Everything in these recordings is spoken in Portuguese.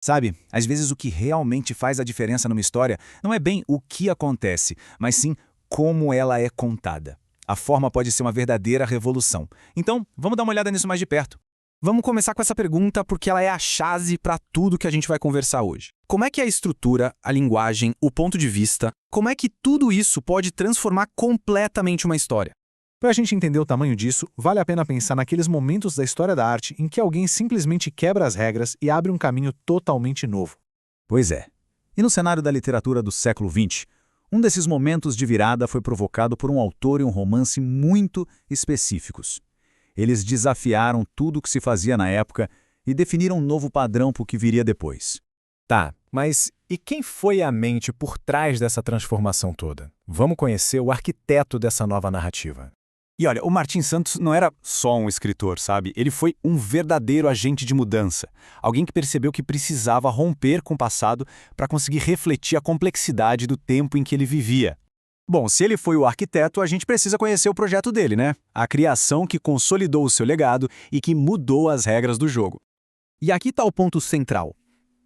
Sabe, às vezes o que realmente faz a diferença numa história não é bem o que acontece, mas sim como ela é contada. A forma pode ser uma verdadeira revolução. Então, vamos dar uma olhada nisso mais de perto. Vamos começar com essa pergunta porque ela é a chave para tudo que a gente vai conversar hoje. Como é que a estrutura, a linguagem, o ponto de vista, como é que tudo isso pode transformar completamente uma história? Para a gente entender o tamanho disso, vale a pena pensar naqueles momentos da história da arte em que alguém simplesmente quebra as regras e abre um caminho totalmente novo. Pois é. E no cenário da literatura do século XX, um desses momentos de virada foi provocado por um autor e um romance muito específicos. Eles desafiaram tudo o que se fazia na época e definiram um novo padrão para o que viria depois. Tá, mas e quem foi a mente por trás dessa transformação toda? Vamos conhecer o arquiteto dessa nova narrativa. E olha, o Martin Santos não era só um escritor, sabe? Ele foi um verdadeiro agente de mudança. Alguém que percebeu que precisava romper com o passado para conseguir refletir a complexidade do tempo em que ele vivia. Bom, se ele foi o arquiteto, a gente precisa conhecer o projeto dele, né? A criação que consolidou o seu legado e que mudou as regras do jogo. E aqui está o ponto central.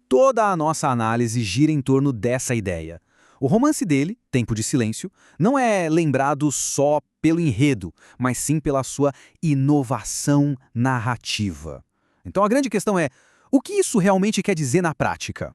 Toda a nossa análise gira em torno dessa ideia. O romance dele, Tempo de Silêncio, não é lembrado só pelo enredo, mas sim pela sua inovação narrativa. Então a grande questão é, o que isso realmente quer dizer na prática?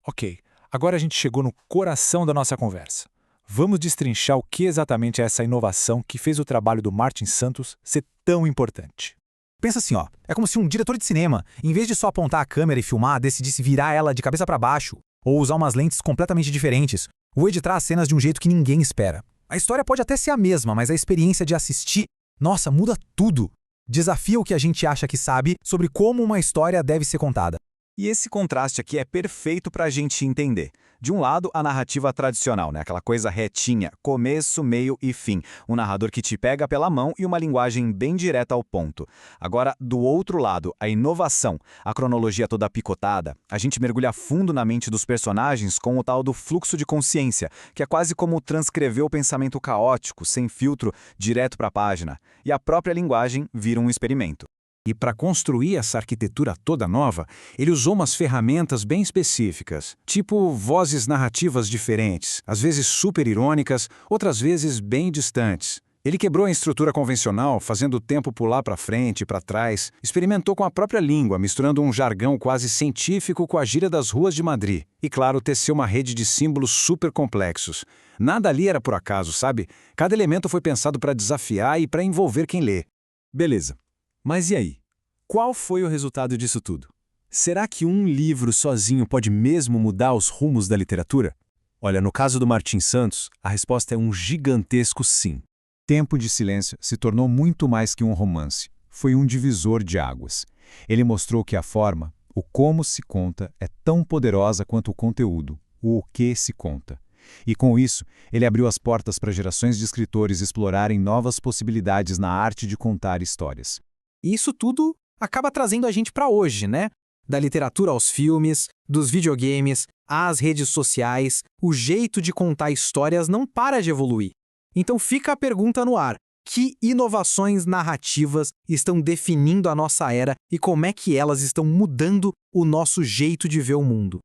Ok, agora a gente chegou no coração da nossa conversa. Vamos destrinchar o que exatamente é essa inovação que fez o trabalho do Martin Santos ser tão importante. Pensa assim, ó, é como se um diretor de cinema, em vez de só apontar a câmera e filmar, decidisse virar ela de cabeça para baixo, ou usar umas lentes completamente diferentes, ou editar as cenas de um jeito que ninguém espera. A história pode até ser a mesma, mas a experiência de assistir, nossa, muda tudo. Desafia o que a gente acha que sabe sobre como uma história deve ser contada. E esse contraste aqui é perfeito para a gente entender. De um lado, a narrativa tradicional, né? Aquela coisa retinha, começo, meio e fim. Um narrador que te pega pela mão e uma linguagem bem direta ao ponto. Agora, do outro lado, a inovação, a cronologia toda picotada. A gente mergulha fundo na mente dos personagens com o tal do fluxo de consciência, que é quase como transcrever o pensamento caótico, sem filtro, direto para a página. E a própria linguagem vira um experimento. E para construir essa arquitetura toda nova, ele usou umas ferramentas bem específicas, tipo vozes narrativas diferentes, às vezes super irônicas, outras vezes bem distantes. Ele quebrou a estrutura convencional, fazendo o tempo pular para frente e para trás, experimentou com a própria língua, misturando um jargão quase científico com a gíria das ruas de Madrid. E claro, teceu uma rede de símbolos super complexos. Nada ali era por acaso, sabe? Cada elemento foi pensado para desafiar e para envolver quem lê. Beleza. Mas e aí? Qual foi o resultado disso tudo? Será que um livro sozinho pode mesmo mudar os rumos da literatura? Olha, no caso do Martin Santos, a resposta é um gigantesco sim. Tempo de Silêncio se tornou muito mais que um romance. Foi um divisor de águas. Ele mostrou que a forma, o como se conta, é tão poderosa quanto o conteúdo, o que se conta. E com isso, ele abriu as portas para gerações de escritores explorarem novas possibilidades na arte de contar histórias. E isso tudo acaba trazendo a gente para hoje, né? Da literatura aos filmes, dos videogames, às redes sociais, o jeito de contar histórias não para de evoluir. Então fica a pergunta no ar: que inovações narrativas estão definindo a nossa era e como é que elas estão mudando o nosso jeito de ver o mundo?